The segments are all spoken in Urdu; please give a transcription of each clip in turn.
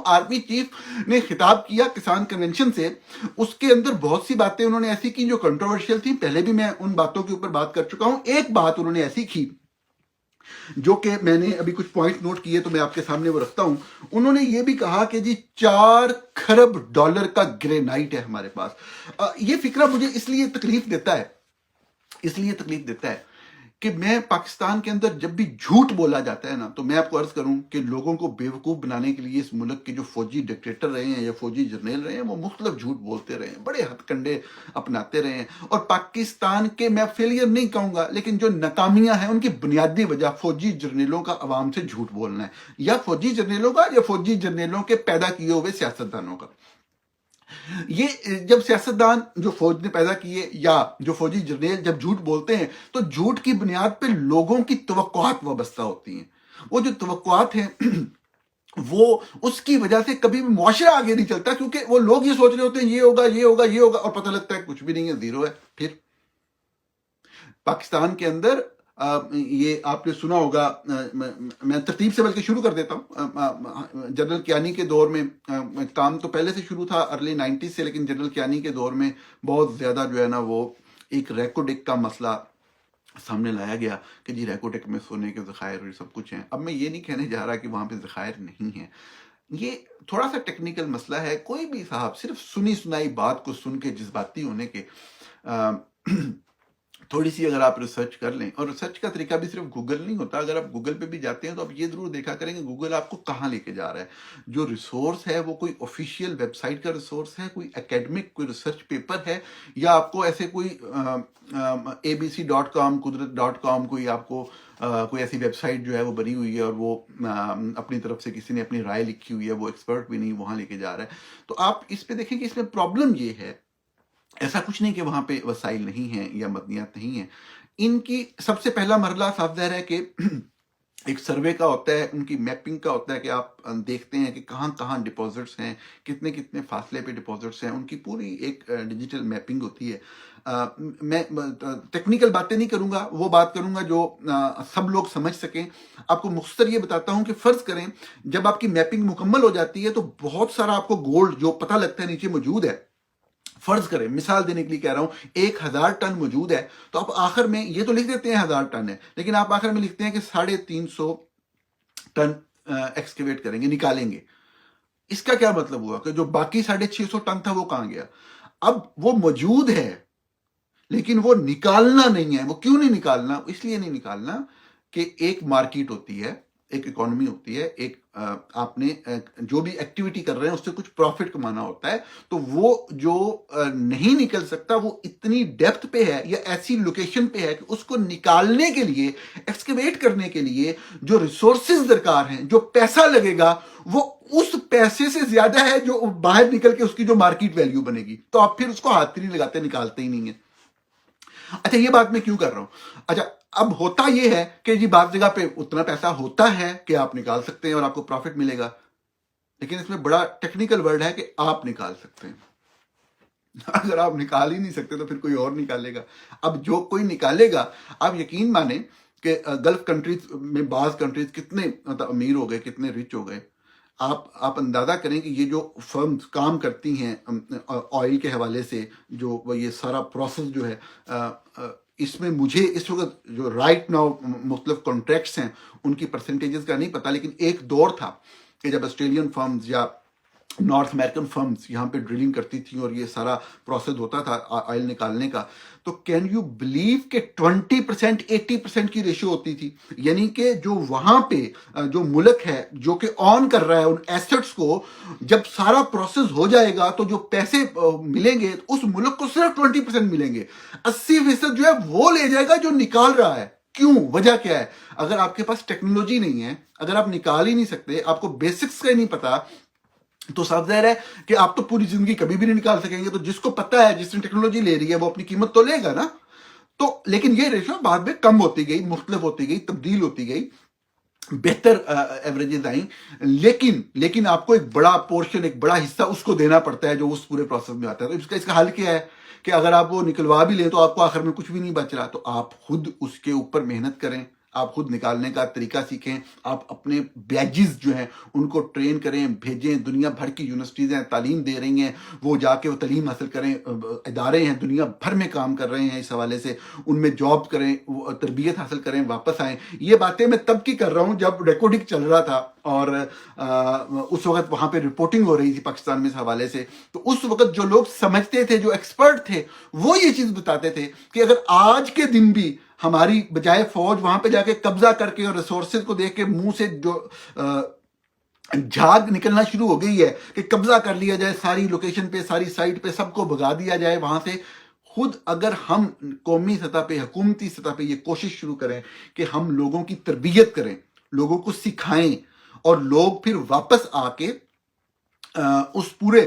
آرمی چیف نے خطاب کیا کسان کنونشن سے، اس کے اندر بہت سی باتیں انہوں نے ایسی کی جو کنٹروورشل تھیں، پہلے بھی میں ان باتوں کے اوپر بات کر چکا ہوں۔ ایک بات انہوں نے ایسی کی جو کہ میں نے ابھی کچھ پوائنٹ نوٹ کیے تو میں آپ کے سامنے وہ رکھتا ہوں۔ انہوں نے یہ بھی کہا کہ جی 4 کھرب ڈالر کا گرینائٹ ہے ہمارے پاس۔ یہ فکرہ مجھے اس لیے تکلیف دیتا ہے کہ میں پاکستان کے اندر جب بھی جھوٹ بولا جاتا ہے نا، تو میں آپ کو عرض کروں کہ لوگوں کو بیوقوف بنانے کے لیے اس ملک کے جو فوجی ڈکٹیٹر رہے ہیں یا فوجی جرنیل رہے ہیں، وہ مختلف جھوٹ بولتے رہے ہیں، بڑے ہتھ کنڈے اپناتے رہے ہیں، اور پاکستان کے میں فیلئر نہیں کہوں گا لیکن جو ناکامیاں ہیں ان کی بنیادی وجہ فوجی جرنیلوں کا عوام سے جھوٹ بولنا ہے، یا فوجی جرنیلوں کا یا فوجی جرنیلوں کے پیدا کیے ہوئے سیاستدانوں کا۔ یہ جب سیاستدان جو فوج نے پیدا کیے یا جو فوجی جرنیل جب جھوٹ بولتے ہیں تو جھوٹ کی بنیاد پہ لوگوں کی توقعات وابستہ ہوتی ہیں۔ وہ جو توقعات ہیں وہ اس کی وجہ سے کبھی بھی معاشرہ آگے نہیں چلتا، کیونکہ وہ لوگ یہ سوچ رہے ہوتے ہیں یہ ہوگا یہ ہوگا یہ ہوگا، اور پتہ لگتا ہے کچھ بھی نہیں ہے، زیرو ہے۔ پھر پاکستان کے اندر یہ آپ نے سنا ہوگا، میں ترتیب سے بلکہ شروع کر دیتا ہوں۔ جنرل کیانی کے دور میں کام تو پہلے سے شروع تھا ارلی 90s سے، لیکن جنرل کیانی کے دور میں بہت زیادہ جو ہے نا وہ ایک ریکوڈک کا مسئلہ سامنے لایا گیا کہ جی ریکوڈک میں سونے کے ذخائر اور سب کچھ ہیں۔ اب میں یہ نہیں کہنے جا رہا کہ وہاں پہ ذخائر نہیں ہیں، یہ تھوڑا سا ٹیکنیکل مسئلہ ہے۔ کوئی بھی صاحب صرف سنی سنائی بات کو سن کے جذباتی ہونے کے تھوڑی سی اگر آپ ریسرچ کر لیں، اور ریسرچ کا طریقہ بھی صرف گوگل نہیں ہوتا، اگر آپ گوگل پہ بھی جاتے ہیں تو آپ یہ ضرور دیکھا کریں کہ گوگل آپ کو کہاں لے کے جا رہا ہے۔ جو ریسورس ہے وہ کوئی آفیشیل ویب سائٹ کا ریسورس ہے، کوئی اکیڈمک کوئی ریسرچ پیپر ہے، یا آپ کو ایسے کوئی abc.com قدرت.com کوئی آپ کو کوئی ایسی ویب سائٹ جو ہے وہ بنی ہوئی ہے اور وہ اپنی طرف سے کسی نے اپنی رائے لکھی ہوئی ہے، وہ ایکسپرٹ بھی نہیں وہاں لے کے جا رہا ہے۔ تو آپ اس پہ دیکھیں کہ اس میں پرابلم یہ ہے، ایسا کچھ نہیں کہ وہاں پہ وسائل نہیں ہیں یا مدنیات نہیں ہیں۔ ان کی سب سے پہلا مرحلہ صاف ظاہر ہے کہ ایک سروے کا ہوتا ہے، ان کی میپنگ کا ہوتا ہے کہ آپ دیکھتے ہیں کہ کہاں کہاں ڈپازٹس ہیں، کتنے کتنے فاصلے پہ ڈپازٹس ہیں، ان کی پوری ایک ڈیجیٹل میپنگ ہوتی ہے۔ میں ٹیکنیکل باتیں نہیں کروں گا، وہ بات کروں گا جو سب لوگ سمجھ سکیں۔ آپ کو مختصر یہ بتاتا ہوں کہ فرض کریں جب آپ کی میپنگ مکمل ہو جاتی ہے تو بہت سارا آپ کو گولڈ جو پتہ لگتا ہے نیچے موجود ہے۔ فرض کریں مثال دینے کے لیے کہہ رہا ہوں 1000 ٹن موجود ہے، تو آپ آخر میں یہ تو لکھ دیتے ہیں 1000 ٹن ہے، لیکن آپ آخر میں لکھتے ہیں کہ 350 ٹن ایکسکیویٹ کریں گے، نکالیں گے۔ اس کا کیا مطلب ہوا کہ جو باقی 650 ٹن تھا وہ کہاں گیا؟ اب وہ موجود ہے لیکن وہ نکالنا نہیں ہے۔ وہ کیوں نہیں نکالنا؟ اس لیے نہیں نکالنا کہ ایک مارکیٹ ہوتی ہے، ایک اکانومی ہوتی ہے، ایک آپ نے جو بھی ایکٹیویٹی کر رہے ہیں اس سے کچھ پروفٹ کمانا ہوتا ہے، تو وہ جو نہیں نکل سکتا وہ اتنی ڈیپتھ پہ ہے یا ایسی لوکیشن پہ ہے کہ اس کو نکالنے کے لیے، ایکسکیویٹ کرنے کے لیے جو ریسورسز درکار ہیں، جو پیسہ لگے گا، وہ اس پیسے سے زیادہ ہے جو باہر نکل کے اس کی جو مارکیٹ ویلیو بنے گی، تو آپ پھر اس کو ہاتھ نہیں لگاتے، نکالتے ہی نہیں ہیں۔ اچھا یہ بات میں کیوں کر رہا ہوں؟ اچھا اب ہوتا یہ ہے کہ جی بعض جگہ پہ اتنا پیسہ ہوتا ہے کہ آپ نکال سکتے ہیں اور آپ کو پروفٹ ملے گا، لیکن اس میں بڑا ٹیکنیکل ورڈ ہے کہ آپ نکال سکتے ہیں۔ اگر آپ نکال ہی نہیں سکتے تو پھر کوئی اور نکالے گا۔ اب جو کوئی نکالے گا، آپ یقین مانیں کہ گلف کنٹریز میں بعض کنٹریز کتنے امیر ہو گئے، کتنے ریچ ہو گئے۔ آپ اندازہ کریں کہ یہ جو فرمز کام کرتی ہیں آئل کے حوالے سے، جو یہ سارا پروسیس جو ہے، اس میں مجھے اس وقت جو رائٹ ناؤ مختلف کانٹریکٹس ہیں ان کی پرسنٹیجز کا نہیں پتا، لیکن ایک دور تھا کہ جب آسٹریلین فرمز یا نارتھ امریکن فرمز یہاں پہ ڈرلنگ کرتی تھیں اور یہ سارا پروسیس ہوتا تھا آئل نکالنے کا، تو کین یو بلیو کہ 20% 80% کی ریشو ہوتی تھی۔ یعنی کہ جو وہاں پہ جو ملک ہے جو کہ آن کر رہا ہے ان ایسٹس کو، جب سارا پروسیس ہو جائے گا تو جو پیسے ملیں گے اس ملک کو صرف 20% ملیں گے، 80% جو ہے وہ لے جائے گا جو نکال رہا ہے۔ کیوں؟ وجہ کیا ہے؟ اگر آپ کے پاس ٹیکنالوجی نہیں ہے، اگر آپ نکال ہی نہیں سکتے، آپ کو بیسکس کا ہی نہیں پتا، تو صاف ظاہر ہے کہ آپ تو پوری زندگی کبھی بھی نہیں نکال سکیں گے۔ تو جس کو پتا ہے، جس نے ٹیکنالوجی لے رہی ہے، وہ اپنی قیمت تو لے گا نا۔ تو لیکن یہ ریشو بعد میں کم ہوتی گئی، مختلف ہوتی گئی، تبدیل ہوتی گئی، بہتر ایوریجز آئیں، لیکن آپ کو ایک بڑا پورشن، ایک بڑا حصہ اس کو دینا پڑتا ہے جو اس پورے پروسیس میں آتا ہے۔ تو اس کا حل کیا ہے کہ اگر آپ وہ نکلوا بھی لیں تو آپ کو آخر میں کچھ بھی نہیں بچ رہا، تو آپ خود اس کے اوپر محنت کریں، آپ خود نکالنے کا طریقہ سیکھیں، آپ اپنے بیجز جو ہیں ان کو ٹرین کریں، بھیجیں، دنیا بھر کی یونیورسٹیز ہیں تعلیم دے رہی ہیں، وہ جا کے وہ تعلیم حاصل کریں، ادارے ہیں دنیا بھر میں کام کر رہے ہیں اس حوالے سے، ان میں جاب کریں، تربیت حاصل کریں، واپس آئیں۔ یہ باتیں میں تب کی کر رہا ہوں جب ریکارڈنگ چل رہا تھا، اور اس وقت وہاں پہ رپورٹنگ ہو رہی تھی پاکستان میں اس حوالے سے، تو اس وقت جو لوگ سمجھتے تھے، جو ایکسپرٹ تھے، وہ یہ چیز بتاتے تھے کہ اگر آج کے دن بھی ہماری بجائے فوج وہاں پہ جا کے قبضہ کر کے اور ریسورسز کو دیکھ کے منہ سے جو جھاگ نکلنا شروع ہو گئی ہے کہ قبضہ کر لیا جائے ساری لوکیشن پہ، ساری سائٹ پہ، سب کو بھگا دیا جائے وہاں سے، خود اگر ہم قومی سطح پہ، حکومتی سطح پہ یہ کوشش شروع کریں کہ ہم لوگوں کی تربیت کریں، لوگوں کو سکھائیں، اور لوگ پھر واپس آ کے اس پورے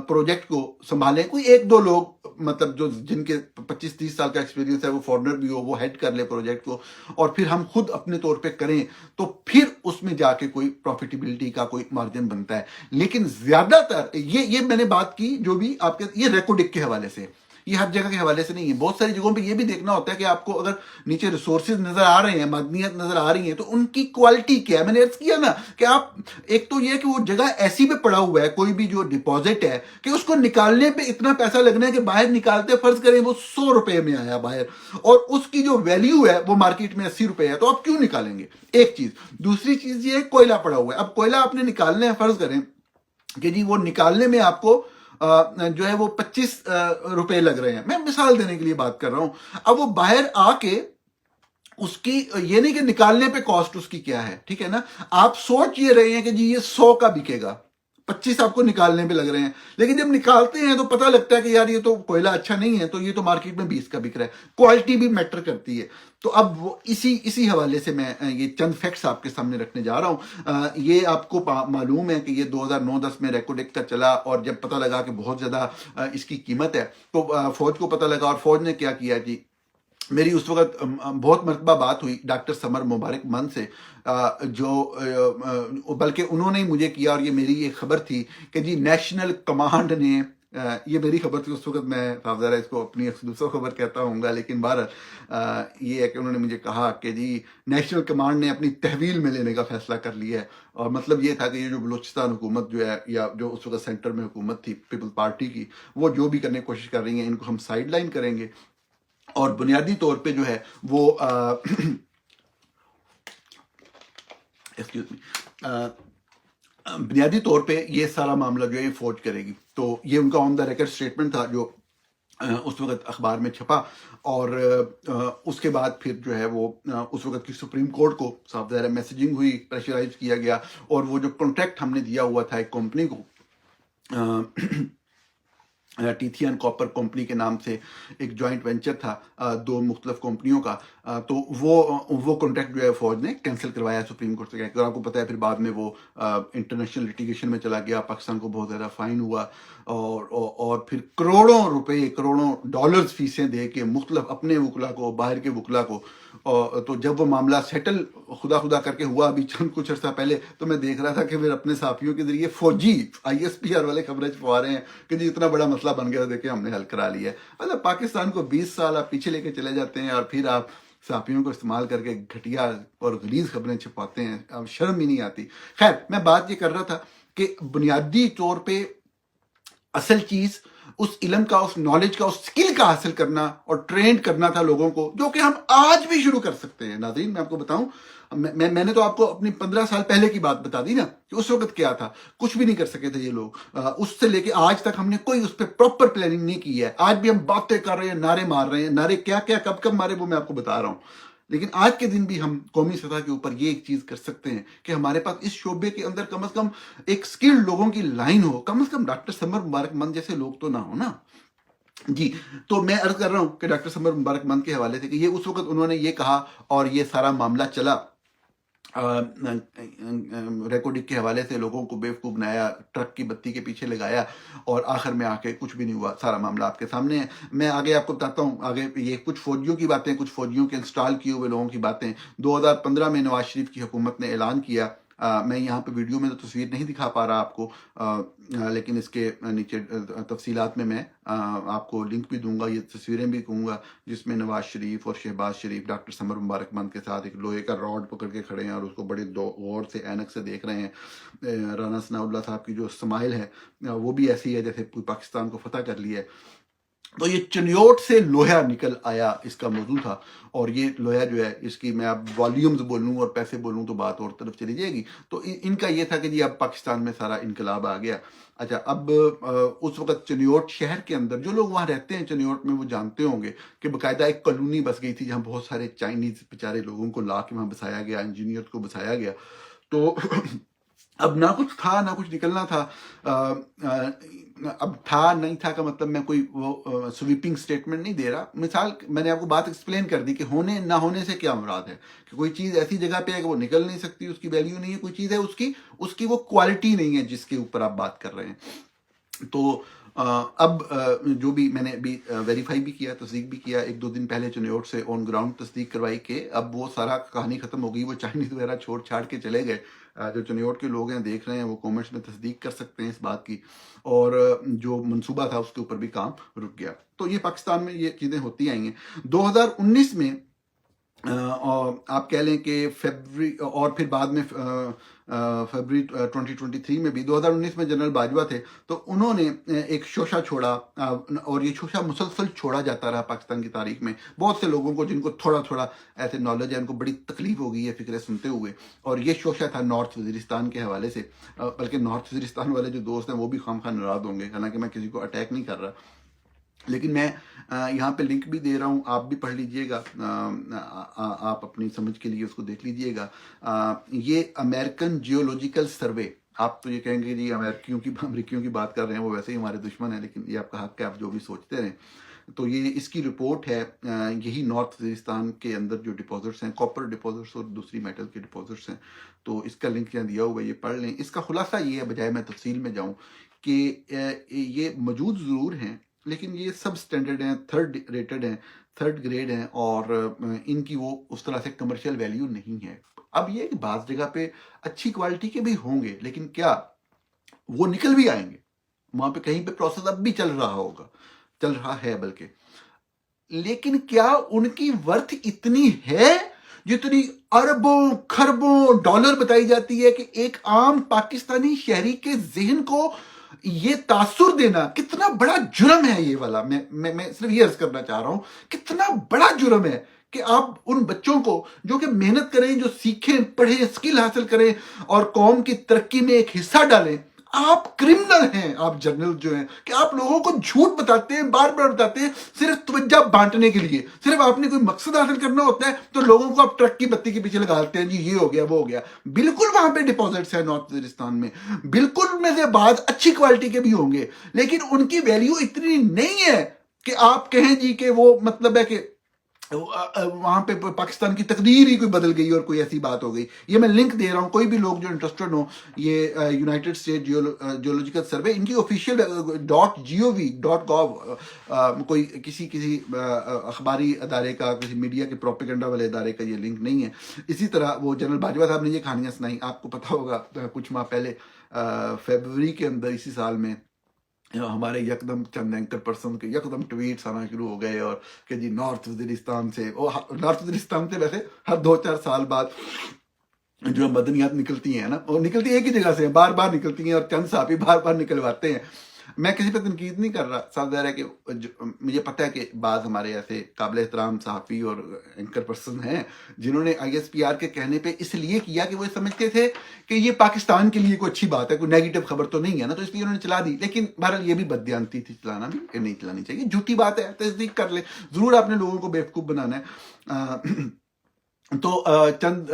پروجیکٹ کو سنبھالیں، کوئی ایک دو لوگ مطلب جو جن کے 25-30 سال کا ایکسپیرینس ہے، وہ فارنر بھی ہو، وہ ہیڈ کر لے پروجیکٹ کو، اور پھر ہم خود اپنے طور پہ کریں، تو پھر اس میں جا کے کوئی پروفیٹیبلٹی کا کوئی مارجن بنتا ہے۔ لیکن زیادہ تر یہ میں نے بات کی جو بھی آپ کے، یہ ریکوڈک کے حوالے سے، یہ ہر جگہ کے حوالے سے نہیں ہے، بہت ساری جگہوں پہ یہ بھی دیکھنا ہوتا ہے کہ آپ کو اگر نیچے ریسورسز نظر آ رہے ہیں، معدنیات نظر آ رہی ہیں، تو ان کی کوالٹی کیا ہے۔ میں نے عرض کیا نا کہ آپ، ایک تو یہ کہ وہ جگہ ایسی پہ پڑا ہوا ہے، کوئی بھی جو ڈپازٹ ہے، کہ اس کو نکالنے پہ اتنا پیسہ لگنا ہے کہ باہر نکالتے فرض کریں وہ 100 روپے میں آیا باہر، اور اس کی جو ویلیو ہے وہ مارکیٹ میں 80 روپے ہے، تو آپ کیوں نکالیں گے؟ ایک چیز۔ دوسری چیز یہ ہے کوئلہ پڑا ہوا ہے، اب کوئلہ آپ نے نکالنا ہے، فرض کریں کہ جی وہ نکالنے میں آپ کو جو ہے وہ 25 روپے لگ رہے ہیں، میں مثال دینے کے لیے بات کر رہا ہوں۔ اب وہ باہر آ کے اس کی یہ نہیں کہ نکالنے پہ کاسٹ اس کی کیا ہے، ٹھیک ہے نا، آپ سوچ یہ رہے ہیں کہ جی یہ 100 کا بکے گا، 25 آپ کو نکالنے پہ لگ رہے ہیں، لیکن جب نکالتے ہیں تو پتہ لگتا ہے کہ یار یہ تو کوئلہ اچھا نہیں ہے، تو یہ تو مارکیٹ میں 20 کا بک رہا ہے۔ کوالٹی بھی میٹر کرتی ہے۔ تو اب وہ اسی حوالے سے میں یہ چند فیکٹس آپ کے سامنے رکھنے جا رہا ہوں۔ یہ آپ کو معلوم ہے کہ یہ 2009-10 میں ریکوڈک کا چلا، اور جب پتہ لگا کہ بہت زیادہ اس کی قیمت ہے، تو فوج کو پتہ لگا، اور فوج نے کیا کیا جی، میری اس وقت بہت مرتبہ بات ہوئی ڈاکٹر سمر مبارک من سے، جو بلکہ انہوں نے مجھے کیا، اور یہ میری یہ خبر تھی کہ جی نیشنل کمانڈ نے، یہ میری خبر تھی اس وقت، میں ذرا اس کو اپنی دوسرا خبر کہتا ہوں گا، لیکن بہرحال یہ ہے کہ انہوں نے مجھے کہا کہ جی نیشنل کمانڈ نے اپنی تحویل میں لینے کا فیصلہ کر لیا ہے، اور مطلب یہ تھا کہ یہ جو بلوچستان حکومت جو ہے، یا جو اس وقت سینٹر میں حکومت تھی پیپل پارٹی کی، وہ جو بھی کرنے کی کوشش کر رہی ہیں، ان کو ہم سائڈ لائن کریں گے، اور بنیادی طور پہ جو ہے وہ ایکسکیوز می، بنیادی طور پہ یہ سارا معاملہ جو ہے یہ فوج کرے گی۔ تو یہ ان کا آن دا ریکارڈ اسٹیٹمنٹ تھا جو اس وقت اخبار میں چھپا، اور اس کے بعد پھر جو ہے وہ اس وقت کی سپریم کورٹ کو صاف ظاہر میسیجنگ ہوئی، پریشرائز کیا گیا، اور وہ جو کانٹریکٹ ہم نے دیا ہوا تھا ایک کمپنی کو، ٹیتھیان کاپر کمپنی کے نام سے ایک جوائنٹ وینچر تھا دو مختلف کمپنیوں کا، تو وہ کانٹریکٹ جو ہے فوج نے کینسل کروایا سپریم کورٹ سے، اور آپ کو پتہ ہے پھر بعد میں وہ انٹرنیشنل لٹیگیشن میں چلا گیا، پاکستان کو بہت زیادہ فائن ہوا، اور پھر کروڑوں روپے، کروڑوں ڈالرز فیسیں دے کے مختلف اپنے وکلا کو، باہر کے وکلا کو، تو جب وہ معاملہ سیٹل خدا کر کے ہوا ابھی چند کچھ عرصہ پہلے، تو میں دیکھ رہا تھا کہ پھر اپنے صحافیوں کے ذریعے فوجی ISPR والے خبریں چھپوا رہے ہیں کہ جی اتنا بڑا مسئلہ بن گیا، دیکھیں ہم نے حل کرا لیا ہے۔ مطلب پاکستان کو 20 سال آپ پیچھے لے کے چلے جاتے ہیں، اور پھر آپ صحافیوں کو استعمال کر کے گھٹیا اور غلیظ خبریں چھپاتے ہیں، اب شرم ہی نہیں آتی۔ خیر، میں بات یہ کر رہا تھا کہ بنیادی طور پہ اصل چیز اس علم کا، اس نالج کا، اس سکل کا حاصل کرنا اور ٹرینڈ کرنا تھا لوگوں کو، جو کہ ہم آج بھی شروع کر سکتے ہیں۔ ناظرین، میں آپ کو بتاؤں، میں نے تو آپ کو اپنی 15 سال پہلے کی بات بتا دی نا، کہ اس وقت کیا تھا، کچھ بھی نہیں کر سکے تھے یہ لوگ، اس سے لے کے آج تک ہم نے کوئی اس پہ پراپر پلاننگ نہیں کی ہے۔ آج بھی ہم باتیں کر رہے ہیں، نعرے مار رہے ہیں، نعرے کیا کب مارے وہ میں آپ کو بتا رہا ہوں، لیکن آج کے دن بھی ہم قومی سطح کے اوپر یہ ایک چیز کر سکتے ہیں کہ ہمارے پاس اس شعبے کے اندر کم از کم ایک سکلڈ لوگوں کی لائن ہو، کم از کم ڈاکٹر سمر مبارک من جیسے لوگ تو نہ ہو نا۔ جی، تو میں عرض کر رہا ہوں کہ ڈاکٹر سمر مبارک من کے حوالے سے کہ یہ اس وقت انہوں نے یہ کہا، اور یہ سارا معاملہ چلا، ریکارڈنگ کے حوالے سے لوگوں کو بیوقوف بنایا، ٹرک کی بتی کے پیچھے لگایا، اور آخر میں آ کے کچھ بھی نہیں ہوا۔ سارا معاملہ آپ کے سامنے ہے، میں آگے آپ کو بتاتا ہوں۔ آگے یہ کچھ فوجیوں کی باتیں، کچھ فوجیوں کے انسٹال کیے ہوئے لوگوں کی باتیں۔ 2015 میں نواز شریف کی حکومت نے اعلان کیا میں یہاں پہ ویڈیو میں تو تصویر نہیں دکھا پا رہا آپ کو، لیکن اس کے نیچے تفصیلات میں آپ کو لنک بھی دوں گا، یہ تصویریں بھی کہوں گا جس میں نواز شریف اور شہباز شریف ڈاکٹر سمر مبارک مند کے ساتھ ایک لوہے کا راڈ پکڑ کے کھڑے ہیں اور اس کو بڑے غور سے اینک سے دیکھ رہے ہیں۔ رانا ثناء اللہ صاحب کی جو اسمائل ہے وہ بھی ایسی ہے جیسے پوری پاکستان کو فتح کر لیا ہے۔ تو یہ چنیوٹ سے لوہا نکل آیا، اس کا موضوع تھا، اور یہ لوہا جو ہے اس کی میں اب والیومز بولوں اور پیسے بولوں تو بات اور طرف چلی جائے گی۔ تو ان کا یہ تھا کہ جی اب پاکستان میں سارا انقلاب آ گیا۔ اچھا، اب اس وقت چنیوٹ شہر کے اندر جو لوگ وہاں رہتے ہیں چنیوٹ میں وہ جانتے ہوں گے کہ باقاعدہ ایک کالونی بس گئی تھی جہاں بہت سارے چائنیز بیچارے لوگوں کو لا کے وہاں بسایا گیا، انجینئر کو بسایا گیا۔ تو اب نہ کچھ تھا نہ کچھ نکلنا تھا۔ اب تھا نہیں تھا کا مطلب میں کوئی وہ سویپنگ سٹیٹمنٹ نہیں دے رہا، مثال میں نے آپ کو بات ایکسپلین کر دی کہ ہونے نہ ہونے سے کیا مراد ہے، کہ کوئی چیز ایسی جگہ پہ ہے کہ وہ نکل نہیں سکتی، اس کی ویلیو نہیں ہے، کوئی چیز ہے اس کی وہ کوالٹی نہیں ہے جس کے اوپر آپ بات کر رہے ہیں۔ تو اب جو بھی میں نے ابھی ویریفائی بھی کیا، تصدیق بھی کیا، 1-2 دن پہلے چنیوٹ سے آن گراؤنڈ تصدیق کروائی کہ اب وہ سارا کہانی ختم ہو گئی، وہ چائنیز وغیرہ چھوڑ چھاڑ کے چلے گئے۔ جو چنیوٹ کے لوگ ہیں دیکھ رہے ہیں، وہ کومنٹس میں تصدیق کر سکتے ہیں اس بات کی، اور جو منصوبہ تھا اس کے اوپر بھی کام رک گیا۔ تو یہ پاکستان میں یہ چیزیں ہوتی آئی ہیں۔ 2019 میں آپ کہہ لیں کہ فیبری، اور پھر بعد میں فیبری 2023 میں بھی، 2019 میں جنرل باجوہ تھے تو انہوں نے ایک شوشہ چھوڑا، اور یہ شوشہ مسلسل چھوڑا جاتا رہا پاکستان کی تاریخ میں۔ بہت سے لوگوں کو جن کو تھوڑا تھوڑا ایسے نالج ہے ان کو بڑی تکلیف ہو گئی ہے فکریں سنتے ہوئے، اور یہ شوشہ تھا نارتھ وزیرستان کے حوالے سے، بلکہ نارتھ وزیرستان والے جو دوست ہیں وہ بھی خواہ ناراض ہوں گے، حالانکہ میں کسی کو اٹیک نہیں کر رہا، لیکن میں یہاں پہ لنک بھی دے رہا ہوں، آپ بھی پڑھ لیجئے گا، آپ اپنی سمجھ کے لیے اس کو دیکھ لیجئے گا۔ یہ امریکن جیولوجیکل سروے، آپ تو یہ کہیں گے جی امریکیوں کی بات کر رہے ہیں، وہ ویسے ہی ہمارے دشمن ہیں، لیکن یہ آپ کا حق ہے، آپ جو بھی سوچتے رہیں۔ تو یہ اس کی رپورٹ ہے، یہی نارتھ وزیرستان کے اندر جو ڈپازٹس ہیں، کاپر ڈپازٹس اور دوسری میٹل کے ڈپازٹس ہیں، تو اس کا لنک یہاں دیا ہوا ہے، یہ پڑھ لیں۔ اس کا خلاصہ یہ ہے، بجائے میں تفصیل میں جاؤں، کہ یہ موجود ضرور ہیں لیکن یہ سب سٹینڈرڈ ہیں، تھرڈ ریٹڈ ہیں، تھرڈ گریڈ ہیں، اور ان کی وہ اس طرح سے کمرشل ویلیو نہیں ہے۔ اب یہ کہ بعض جگہ پہ اچھی کوالٹی کے بھی ہوں گے، لیکن کیا وہ نکل بھی آئیں گے؟ وہاں پہ کہیں پہ پروسیس اب بھی چل رہا ہے بلکہ، لیکن کیا ان کی ورتھ اتنی ہے جتنی اربوں خربوں ڈالر بتائی جاتی ہے؟ کہ ایک عام پاکستانی شہری کے ذہن کو یہ تاثر دینا کتنا بڑا جرم ہے، یہ والا میں صرف یہ عرض کرنا چاہ رہا ہوں، کتنا بڑا جرم ہے کہ آپ ان بچوں کو جو کہ محنت کریں، جو سیکھیں، پڑھیں، اسکل حاصل کریں اور قوم کی ترقی میں ایک حصہ ڈالیں، آپ کرمنل ہیں، آپ جرنل جو ہیں، کہ آپ لوگوں کو جھوٹ بتاتے ہیں، بار بار بتاتے ہیں، صرف توجہ بانٹنے کے لیے، صرف آپ نے کوئی مقصد حاصل کرنا ہوتا ہے تو لوگوں کو آپ ٹرک کی بتی کے پیچھے لگاتے ہیں، جی یہ ہو گیا وہ ہو گیا۔ بالکل وہاں پہ ڈپازٹس ہیں نارتھ وزیرستان میں، بالکل ان میں سے بعض اچھی کوالٹی کے بھی ہوں گے، لیکن ان کی ویلیو اتنی نہیں ہے کہ آپ کہیں جی کہ وہ مطلب ہے کہ وہاں پہ پاکستان کی تقدیر ہی کوئی بدل گئی اور کوئی ایسی بات ہو گئی۔ یہ میں لنک دے رہا ہوں، کوئی بھی لوگ جو انٹرسٹڈ ہوں، یہ یونائٹڈ اسٹیٹ جیولوجیکل سروے، ان کی آفیشیل .gov کوئی کسی اخباری ادارے کا، کسی میڈیا کے پروپیگنڈا والے ادارے کا یہ لنک نہیں ہے۔ اسی طرح وہ جنرل باجوہ صاحب نے یہ کہانیاں سنائی، آپ کو پتہ ہوگا کچھ ماہ پہلے فیبروری کے اندر اسی سال میں ہمارے یکدم چند اینکر پرسن کے یکدم ٹویٹس آنا شروع ہو گئے، اور کہ جی نارتھ وزیرستان سے ویسے ہر 2-4 سال بعد جو مدنیات نکلتی ہیں نا، وہ نکلتی ایک ہی جگہ سے ہیں، بار بار نکلتی ہیں، اور چند صحافی بار بار نکلواتے ہیں۔ میں کسی پہ تنقید نہیں کر رہا، صاف ظاہر ہے کہ مجھے پتہ ہے کہ بعض ہمارے ایسے قابل احترام صحافی اور اینکر پرسن ہیں جنہوں نے ISPR کے کہنے پہ اس لیے کیا کہ وہ سمجھتے تھے کہ یہ پاکستان کے لیے کوئی اچھی بات ہے، کوئی نیگیٹو خبر تو نہیں ہے نا، تو اس لیے انہوں نے چلا دی۔ لیکن بہرحال یہ بھی بددیانتی تھی، چلانا بھی کہ نہیں چلانی چاہیے، جھوٹی بات ہے، تصدیق کر لیں، ضرور آپ نے لوگوں کو بیوقوف بنانا ہے۔ تو چند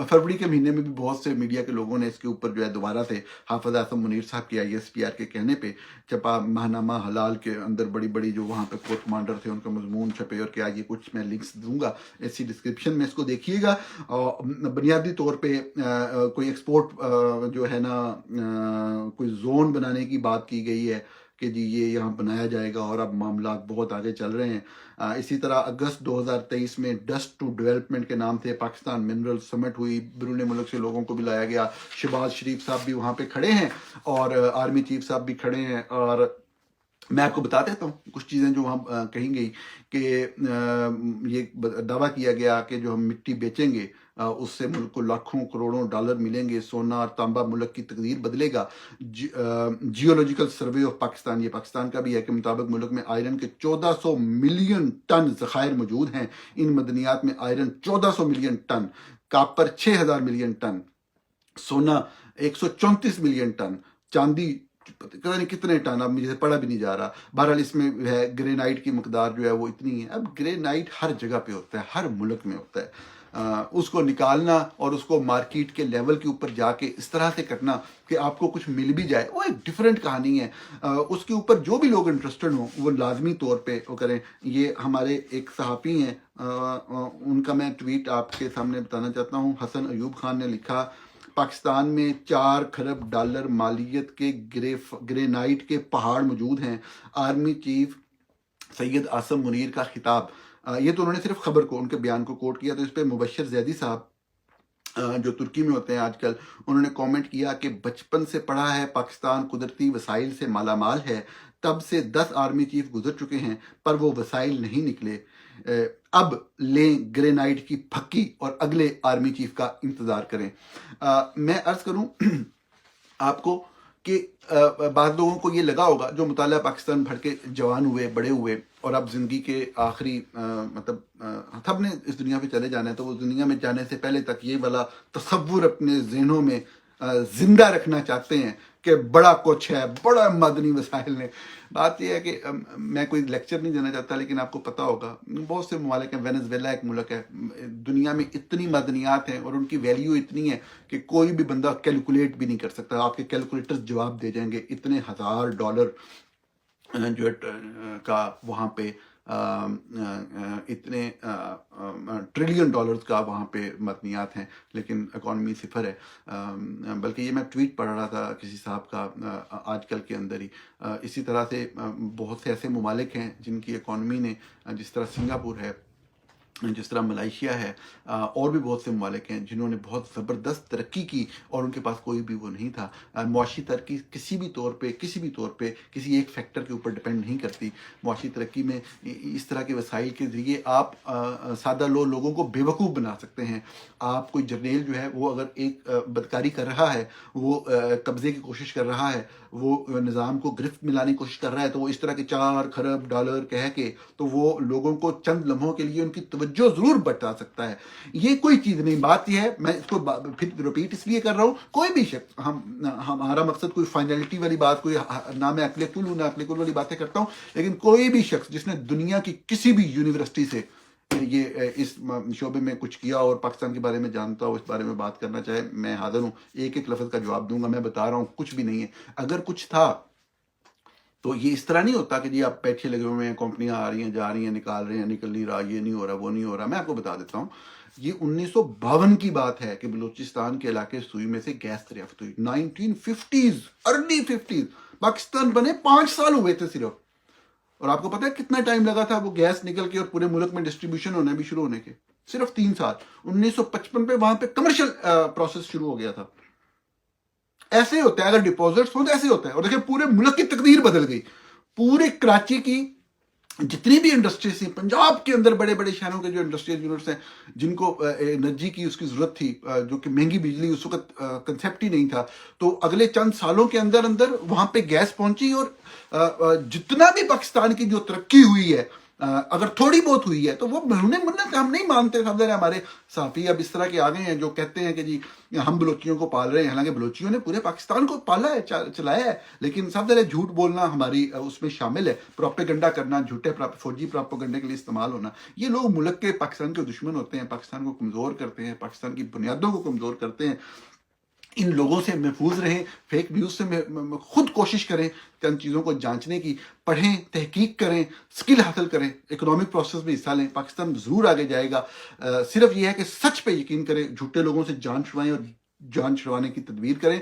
فروری کے مہینے میں بھی بہت سے میڈیا کے لوگوں نے اس کے اوپر جو ہے دوبارہ سے حافظ اعظم منیر صاحب کی ISPR کے کہنے پہ چھپا ماہنامہ حلال کے اندر بڑی بڑی جو وہاں پہ کورٹ کمانڈر تھے ان کا مضمون چھپے، اور کیا یہ کچھ میں لنکس دوں گا ایسی ڈسکرپشن میں، اس کو دیکھیے گا۔ بنیادی طور پہ کوئی ایکسپورٹ جو ہے نا، کوئی زون بنانے کی بات کی گئی ہے کہ جی یہ یہاں بنایا جائے گا، اور اب معاملات بہت آگے چل رہے ہیں۔ اسی طرح اگست 2023 میں ڈسٹ ٹو ڈیولپمنٹ کے نام سے پاکستان منرل سمٹ ہوئی، بیرون ملک سے لوگوں کو بھی لایا گیا، شہباز شریف صاحب بھی وہاں پہ کھڑے ہیں اور آرمی چیف صاحب بھی کھڑے ہیں، اور میں آپ کو بتا دیتا ہوں کچھ چیزیں جو وہاں کہیں گئی کہ یہ دعویٰ کیا گیا کہ جو ہم مٹی بیچیں گے اس سے ملک کو لاکھوں کروڑوں ڈالر ملیں گے، سونا اور تانبا ملک کی تقدیر بدلے گا۔ جیولوجیکل سروے آف پاکستان، یہ پاکستان کا بھی ہے، کے مطابق ملک میں آئرن کے 1400 ملین ٹن ذخائر موجود ہیں۔ ان مدنیات میں iron 1400 million ton, copper 6000 million ton, سونا 134 ملین ٹن، چاندی پتہ نہیں کتنے ٹن، اب مجھے پڑھا بھی نہیں جا رہا۔ بہرحال اس میں ہے گرینائٹ کی مقدار جو ہے وہ اتنی ہے۔ اب گرینائٹ ہر جگہ پہ ہوتا ہے، ہر ملک میں ہوتا ہے، اس کو نکالنا اور اس کو مارکیٹ کے لیول کے اوپر جا کے اس طرح سے کرنا کہ آپ کو کچھ مل بھی جائے، وہ ایک ڈیفرنٹ کہانی ہے۔ اس کے اوپر جو بھی لوگ انٹرسٹڈ ہوں وہ لازمی طور پہ وہ کریں۔ یہ ہمارے ایک صحافی ہیں، ان کا میں ٹویٹ آپ کے سامنے بتانا چاہتا ہوں۔ حسن ایوب خان نے لکھا، پاکستان میں 4 کھرب ڈالر مالیت کے گرینائٹ کے پہاڑ موجود ہیں۔ آرمی چیف سید عاصم منیر کا خطاب، یہ تو انہوں نے صرف خبر کو، ان کے بیان کو کوٹ کیا، تو اس پہ مبشر زیدی صاحب جو ترکی میں ہوتے ہیں آج کل، انہوں نے کومنٹ کیا کہ بچپن سے پڑھا ہے پاکستان قدرتی وسائل سے مالا مال ہے، تب سے 10 آرمی چیف گزر چکے ہیں پر وہ وسائل نہیں نکلے، اب لیں گرینائٹ کی پھکی اور اگلے آرمی چیف کا انتظار کریں۔ میں عرض کروں آپ کو کہ بعض لوگوں کو یہ لگا ہوگا جو مطالعہ پاکستان بھر کے جوان ہوئے، بڑے ہوئے، اور اب زندگی کے آخری مطلب سب نے اس دنیا پہ چلے جانا ہے، تو وہ دنیا میں جانے سے پہلے تک یہ والا تصور اپنے ذہنوں میں زندہ رکھنا چاہتے ہیں کہ بڑا کچھ ہے، بڑا مدنی وسائل نے۔ بات یہ ہے کہ میں کوئی لیکچر نہیں دینا چاہتا، لیکن آپ کو پتا ہوگا بہت سے ممالک ہیں، وینزویلا ایک ملک ہے، دنیا میں اتنی معدنیات ہیں اور ان کی ویلیو اتنی ہے کہ کوئی بھی بندہ کیلکولیٹ بھی نہیں کر سکتا، آپ کے کیلکولیٹر جواب دے جائیں گے، اتنے ہزار ڈالر جو کا وہاں پہ اتنے ٹریلین ڈالرز کا وہاں پہ مدنیات ہیں، لیکن اکانومی صفر ہے۔ بلکہ یہ میں ٹویٹ پڑھ رہا تھا کسی صاحب کا آج کل کے اندر ہی، اسی طرح سے بہت سے ایسے ممالک ہیں جن کی اکانومی نے، جس طرح سنگاپور ہے، جس طرح ملائیشیا ہے، اور بھی بہت سے ممالک ہیں جنہوں نے بہت زبردست ترقی کی اور ان کے پاس کوئی بھی وہ نہیں تھا۔ معاشی ترقی کسی بھی طور پہ کسی ایک فیکٹر کے اوپر ڈپینڈ نہیں کرتی۔ معاشی ترقی میں اس طرح کے وسائل کے ذریعے آپ سادہ لوگوں کو بیوقوف بنا سکتے ہیں۔ آپ کوئی جرنیل جو ہے وہ اگر ایک بدکاری کر رہا ہے، وہ قبضے کی کوشش کر رہا ہے، وہ نظام کو گرفت میں لانے کی کوشش کر رہا ہے، تو وہ اس طرح کے 4 کھرب ڈالر کہہ کے تو وہ لوگوں کو چند لمحوں کے لیے ان کی توجہ ضرور بٹا سکتا ہے۔ یہ کوئی چیز نہیں، بات یہ ہے، میں اس کو پھر رپیٹ اس لیے کر رہا ہوں، کوئی بھی شخص، ہمارا مقصد کوئی فائنلٹی والی بات، کوئی نہ میں عقل کل ہوں نہ عقل کل والی باتیں کرتا ہوں، لیکن کوئی بھی شخص جس نے دنیا کی کسی بھی یونیورسٹی سے یہ اس شعبے میں کچھ کیا اور پاکستان کے بارے میں جانتا ہو، اس بارے میں بات کرنا چاہے، میں حاضر ہوں، ایک ایک لفظ کا جواب دوں گا۔ میں بتا رہا ہوں کچھ بھی نہیں ہے، اگر کچھ تھا تو یہ اس طرح نہیں ہوتا کہ جی آپ پیچھے لگے ہوئے ہیں، کمپنیاں آ رہی ہیں جا رہی ہیں، نکال رہے ہیں، نکل نہیں رہا، یہ نہیں ہو رہا، وہ نہیں ہو رہا۔ میں آپ کو بتا دیتا ہوں، یہ 1952 کی بات ہے کہ بلوچستان کے علاقے سوئی میں سے گیس دریافت ہوئی، 1950s، ارلی 50s، پاکستان بنے 5 سال ہوئے تھے صرف، اور آپ کو پتا ہے کتنا ٹائم لگا تھا وہ گیس نکل کے اور پورے ملک میں ڈسٹریبیوشن ہونے بھی شروع ہونے کے؟ صرف 3 سال۔ 1955 پہ وہاں پہ کمرشل پروسیس شروع ہو گیا تھا۔ ایسے ہوتا ہے، اگر ڈپوزٹس ہوں تو ایسے ہوتا ہے، اور دیکھیں پورے ملک کی تقدیر بدل گئی۔ پورے کراچی کی جتنی بھی انڈسٹریز تھیں، پنجاب کے اندر بڑے بڑے شہروں کے جو انڈسٹریل یونٹس ہیں جن کو انرجی کی اس کی ضرورت تھی، جو کہ مہنگی بجلی اس وقت کنسیپٹ ہی نہیں تھا، تو اگلے چند سالوں کے اندر وہاں پہ گیس پہنچی، اور جتنا بھی پاکستان کی جو ترقی ہوئی ہے، اگر تھوڑی بہت ہوئی ہے تو وہ منت ہم نہیں مانتے۔ سمجھ رہے ہمارے صحافی اب اس طرح کے آگے ہیں جو کہتے ہیں کہ جی ہم بلوچیوں کو پال رہے ہیں، حالانکہ بلوچیوں نے پورے پاکستان کو پالا ہے، چلایا ہے، لیکن سب سے جھوٹ بولنا ہماری اس میں شامل ہے، پروپیگنڈا کرنا، جھوٹے فوجی پروپیگنڈے کے لیے استعمال ہونا۔ یہ لوگ ملک کے، پاکستان کے دشمن ہوتے ہیں، پاکستان کو کمزور کرتے ہیں، پاکستان کی بنیادوں کو کمزور کرتے ہیں۔ ان لوگوں سے محفوظ رہیں، فیک نیوز سے خود کوشش کریں چند چیزوں کو جانچنے کی، پڑھیں، تحقیق کریں، سکل حاصل کریں، اکنامک پروسیس میں حصہ لیں، پاکستان ضرور آگے جائے گا۔ صرف یہ ہے کہ سچ پہ یقین کریں، جھوٹے لوگوں سے جان چھڑائیں اور جان چھڑوانے کی تدبیر کریں۔